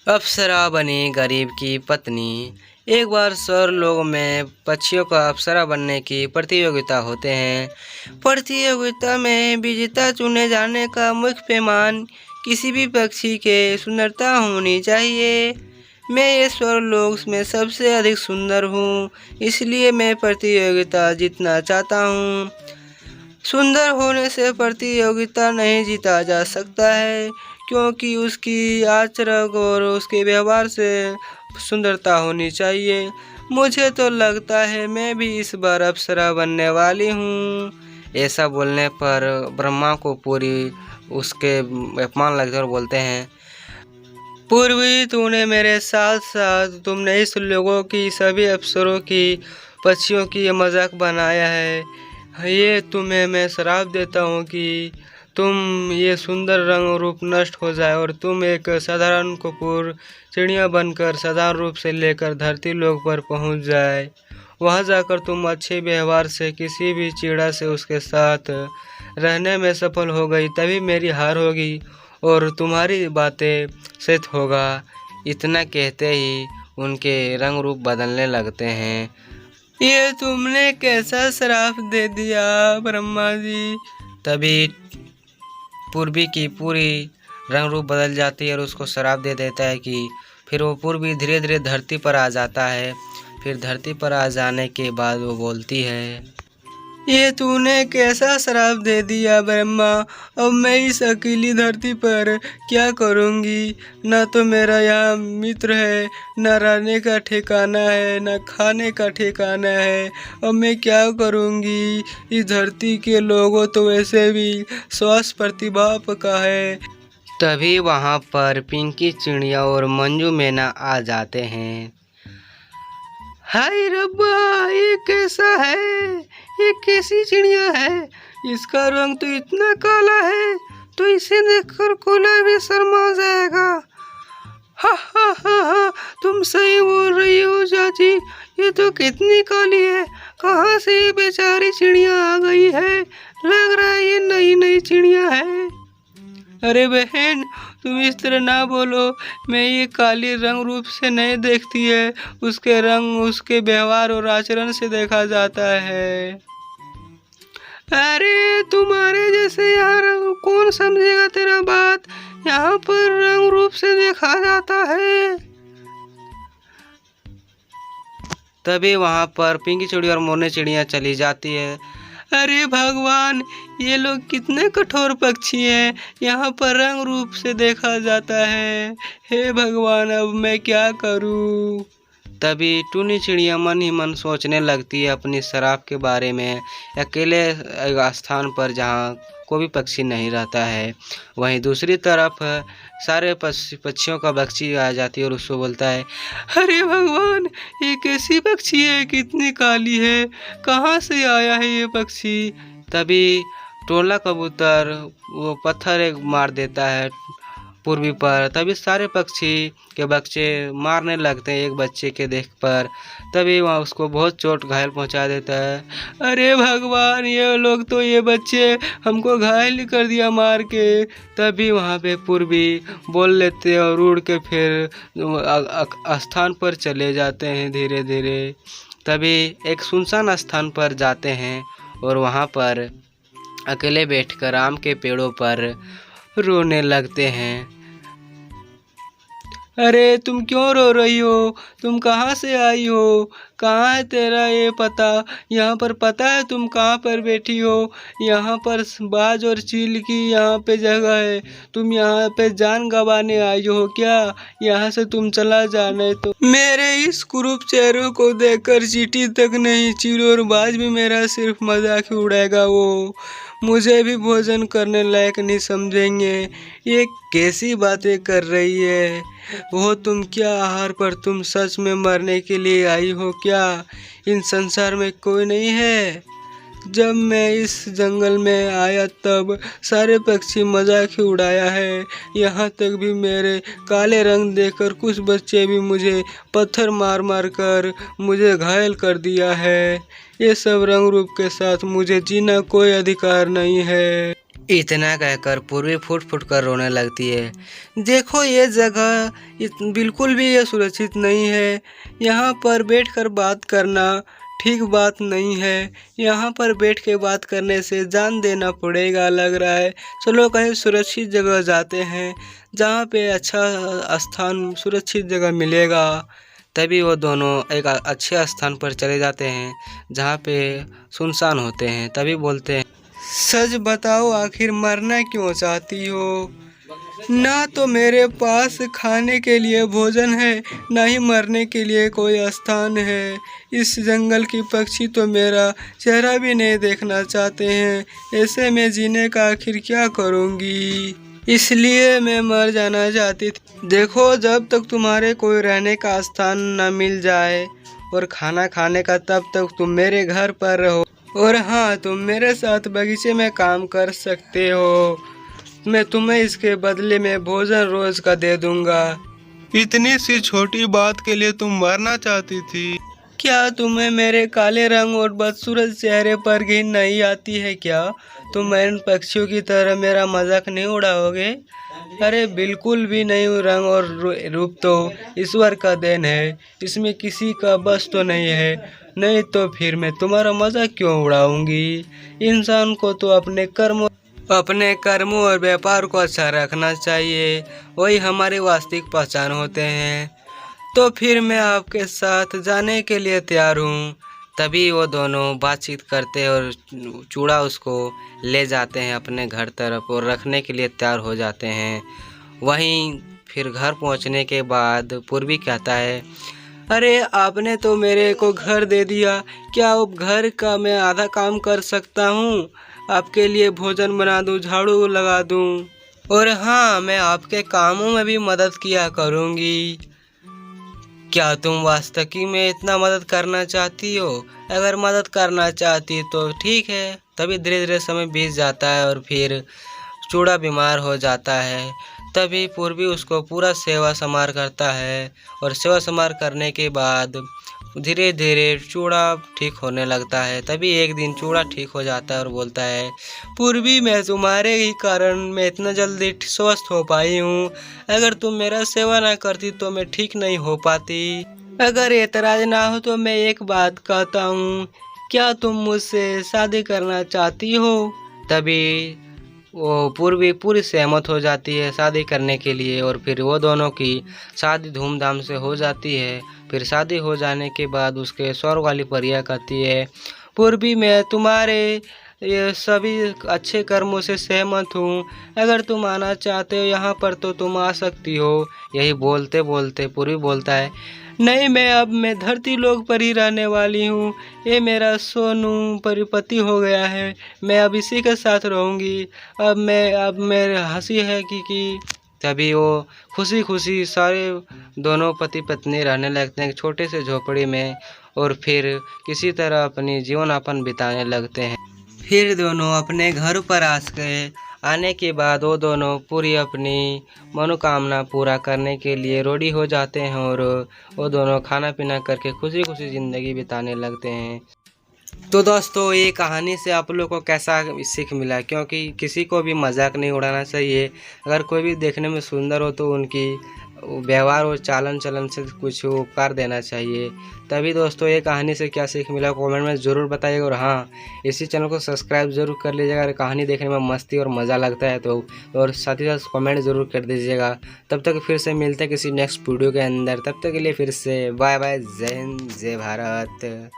अप्सरा बनी गरीब की पत्नी। एक बार स्वर्गलोक में पक्षियों का अप्सरा बनने की प्रतियोगिता होते हैं। प्रतियोगिता में विजेता चुने जाने का मुख्य पैमान किसी भी पक्षी के सुंदरता होनी चाहिए। मैं ये स्वर्गलोक में सबसे अधिक सुंदर हूँ, इसलिए मैं प्रतियोगिता जीतना चाहता हूँ। सुंदर होने से प्रतियोगिता नहीं जीता जा सकता है, क्योंकि उसकी आचरण और उसके व्यवहार से सुंदरता होनी चाहिए। मुझे तो लगता है मैं भी इस बार अप्सरा बनने वाली हूँ। ऐसा बोलने पर ब्रह्मा को पूरी उसके अपमान लगते और बोलते हैं, पूर्वी तूने मेरे साथ साथ तुमने इस लोगों की सभी अप्सरों की पक्षियों की ये मजाक बनाया है। ये तुम्हें मैं श्राप देता हूँ कि तुम ये सुंदर रंग रूप नष्ट हो जाए और तुम एक साधारण कपूर चिड़िया बनकर साधारण रूप से लेकर धरती लोक पर पहुँच जाए। वहाँ जाकर तुम अच्छे व्यवहार से किसी भी चिड़ा से उसके साथ रहने में सफल हो गई, तभी मेरी हार होगी और तुम्हारी बातें सच होगा। इतना कहते ही उनके रंग रूप बदलने लगते हैं। ये तुमने कैसा श्राप दे दिया ब्रह्मा जी? तभी पूर्वी की पूरी रंग रूप बदल जाती है और उसको श्राप दे देता है कि फिर वो पूर्वी धीरे धीरे धरती पर आ जाता है। फिर धरती पर आ जाने के बाद वो बोलती है, ये तूने कैसा श्राप दे दिया ब्रह्मा? अब मैं इस अकेली धरती पर क्या करूँगी? न तो मेरा यहाँ मित्र है, न रहने का ठिकाना है, न खाने का ठिकाना है। अब मैं क्या करूँगी? इस धरती के लोगों तो वैसे भी स्वास्थ्य प्रतिभा का है। तभी वहाँ पर पिंकी चिड़िया और मंजू मैना आ जाते हैं। हाय रब्बा, ये कैसा है? ये कैसी चिड़िया है? इसका रंग तो इतना काला है, तो इसे देखकर कोला भी शर्मा जाएगा। हा हा हा हा, तुम सही बोल रही हो चाची, ये तो कितनी काली है। कहाँ से ये बेचारी चिड़िया आ गई है? लग रहा है ये नई नई चिड़िया है। अरे बहन, तुम इस तरह ना बोलो। मैं ये काली रंग रूप से नहीं देखती है, उसके रंग उसके व्यवहार और आचरण से देखा जाता है। अरे तुम्हारे जैसे यार कौन समझेगा तेरा बात? यहाँ पर रंग रूप से देखा जाता है। तभी वहाँ पर पिंकी चिड़िया और मोरनी चिड़िया चली जाती है। अरे भगवान, ये लोग कितने कठोर पक्षी हैं, यहाँ पर रंग रूप से देखा जाता है। हे भगवान, अब मैं क्या करूँ? तभी टूनी चिड़िया मन ही मन सोचने लगती है अपनी श्राप के बारे में। अकेले स्थान पर जहाँ कोई भी पक्षी नहीं रहता है, वहीं दूसरी तरफ सारे पक्षियों का पक्षी आ जाती है और उसको बोलता है, अरे भगवान, ये कैसी पक्षी है, कितनी काली है, कहाँ से आया है ये पक्षी? तभी टोला कबूतर वो पत्थर एक मार देता है पूर्वी पर। तभी सारे पक्षी के बच्चे मारने लगते हैं एक बच्चे के देख पर। तभी वहाँ उसको बहुत चोट घायल पहुँचा देता है। अरे भगवान, ये लोग तो ये बच्चे हमको घायल कर दिया मार के। तभी वहाँ पे पूर्वी बोल लेते हैं और उड़ के फिर स्थान पर चले जाते हैं धीरे धीरे। तभी एक सुनसान स्थान पर जाते हैं और वहाँ पर अकेले बैठकर आम के पेड़ों पर रोने लगते हैं। अरे तुम क्यों रो रही हो? तुम कहाँ से आई हो? कहाँ है तेरा ये पता? यहाँ पर पता है तुम कहाँ पर बैठी हो? यहाँ पर बाज और चील की यहाँ पे जगह है। तुम यहाँ पे जान गंवाने आई हो क्या? यहाँ से तुम चला जा, नहीं तो मेरे इस कुरूप चेहरों को देखकर चींटी तक नहीं, चील और बाज भी मेरा सिर्फ मजाक ही उड़ाएगा। वो मुझे भी भोजन करने लायक नहीं समझेंगे। ये कैसी बातें कर रही है? वो तुम क्या आहार पर तुम सच में मरने के लिए आई हो क्या? इन संसार में कोई नहीं है? जब मैं इस जंगल में आया तब सारे पक्षी मजाक ही उड़ाया है। यहाँ तक भी मेरे काले रंग देखकर कुछ बच्चे भी मुझे पत्थर मार मार कर मुझे घायल कर दिया है। ये सब रंग रूप के साथ मुझे जीना कोई अधिकार नहीं है। इतना कहकर पूर्वी फूट फूट कर रोने लगती है। देखो ये जगह बिल्कुल भी ये सुरक्षित नहीं है। यहाँ पर बैठकर बात करना ठीक बात नहीं है। यहाँ पर बैठ के बात करने से जान देना पड़ेगा लग रहा है। चलो कहीं सुरक्षित जगह जाते हैं जहाँ पे अच्छा स्थान सुरक्षित जगह मिलेगा। तभी वो दोनों एक अच्छे स्थान पर चले जाते हैं जहाँ पे सुनसान होते हैं। तभी बोलते हैं, सच बताओ आखिर मरना क्यों चाहती हो? ना तो मेरे पास खाने के लिए भोजन है, ना ही मरने के लिए कोई स्थान है। इस जंगल की पक्षी तो मेरा चेहरा भी नहीं देखना चाहते हैं। ऐसे में जीने का आखिर क्या करूँगी? इसलिए मैं मर जाना चाहती थी। देखो जब तक तुम्हारे कोई रहने का स्थान न मिल जाए और खाना खाने का, तब तक तुम मेरे घर पर रहो। और हाँ, तुम मेरे साथ बगीचे में काम कर सकते हो। मैं तुम्हें इसके बदले में भोजन रोज का दे दूंगा। इतनी सी छोटी बात के लिए तुम मरना चाहती थी? क्या तुम्हें मेरे काले रंग और बदसूरत चेहरे पर घिन नहीं आती है क्या? तुम इन पक्षियों की तरह मेरा मजाक नहीं उड़ाओगे? अरे बिल्कुल भी नहीं। रंग और रूप तो ईश्वर का देन है, इसमें किसी का बस तो नहीं है। नहीं तो फिर मैं तुम्हारा मजाक क्यों उड़ाऊंगी? इंसान को तो अपने कर्मों और व्यापार को अच्छा रखना चाहिए, वही हमारी वास्तविक पहचान होते हैं। तो फिर मैं आपके साथ जाने के लिए तैयार हूँ। तभी वो दोनों बातचीत करते हैं और चूड़ा उसको ले जाते हैं अपने घर तरफ और रखने के लिए तैयार हो जाते हैं। वहीं फिर घर पहुँचने के बाद पूर्वी कहता है, अरे आपने तो मेरे को घर दे दिया, क्या अब घर का मैं आधा काम कर सकता हूँ? आपके लिए भोजन बना दूँ, झाड़ू लगा दूँ, और हाँ मैं आपके कामों में भी मदद किया करूँगी। क्या तुम वास्तविक में इतना मदद करना चाहती हो? अगर मदद करना चाहती तो ठीक है। तभी धीरे धीरे समय बीत जाता है और फिर चूड़ा बीमार हो जाता है। तभी पूर्वी उसको पूरा सेवा समार करता है और सेवा समार करने के बाद धीरे धीरे चूड़ा ठीक होने लगता है। तभी एक दिन चूड़ा ठीक हो जाता है और बोलता है, पूर्वी मैं तुम्हारे ही कारण मैं इतना जल्दी स्वस्थ हो पाई हूँ। अगर तुम मेरा सेवा ना करती तो मैं ठीक नहीं हो पाती। अगर एतराज ना हो तो मैं एक बात कहता हूँ, क्या तुम मुझसे शादी करना चाहती हो? तभी वो पूर्वी पूरी सहमत हो जाती है शादी करने के लिए और फिर वो दोनों की शादी धूमधाम से हो जाती है। फिर शादी हो जाने के बाद उसके स्वर्ग वाली परियां कहती है, पूर्वी मैं तुम्हारे ये सभी अच्छे कर्मों से सहमत हूँ। अगर तुम आना चाहते हो यहाँ पर तो तुम आ सकती हो। यही बोलते बोलते पूर्वी बोलता है, नहीं मैं धरती लोक पर ही रहने वाली हूँ। ये मेरा सोनू परिपति हो गया है, मैं अब इसी के साथ रहूँगी। अब मेरे हंसी है कि तभी वो खुशी खुशी सारे दोनों पति पत्नी रहने लगते हैं एक छोटे से झोपड़ी में और फिर किसी तरह अपनी जीवन यापन बिताने लगते हैं। फिर दोनों अपने घर पर आने के बाद वो दोनों पूरी अपनी मनोकामना पूरा करने के लिए रेडी हो जाते हैं और वो दोनों खाना पीना करके खुशी खुशी ज़िंदगी बिताने लगते हैं। तो दोस्तों ये कहानी से आप लोग को कैसा सीख मिला? क्योंकि किसी को भी मजाक नहीं उड़ाना चाहिए। अगर कोई भी देखने में सुंदर हो तो उनकी व्यवहार और चालन चलन से कुछ उपकार देना चाहिए। तभी दोस्तों ये कहानी से क्या सीख मिला कमेंट में ज़रूर बताइएगा। और हाँ, इसी चैनल को सब्सक्राइब ज़रूर कर लीजिएगा। अगर कहानी देखने में मस्ती और मज़ा लगता है तो, और साथ ही साथ कमेंट ज़रूर कर दीजिएगा। तब तक फिर से मिलते हैं किसी नेक्स्ट वीडियो के अंदर। तब तक के लिए फिर से बाय बाय। जय हिंद, जय भारत।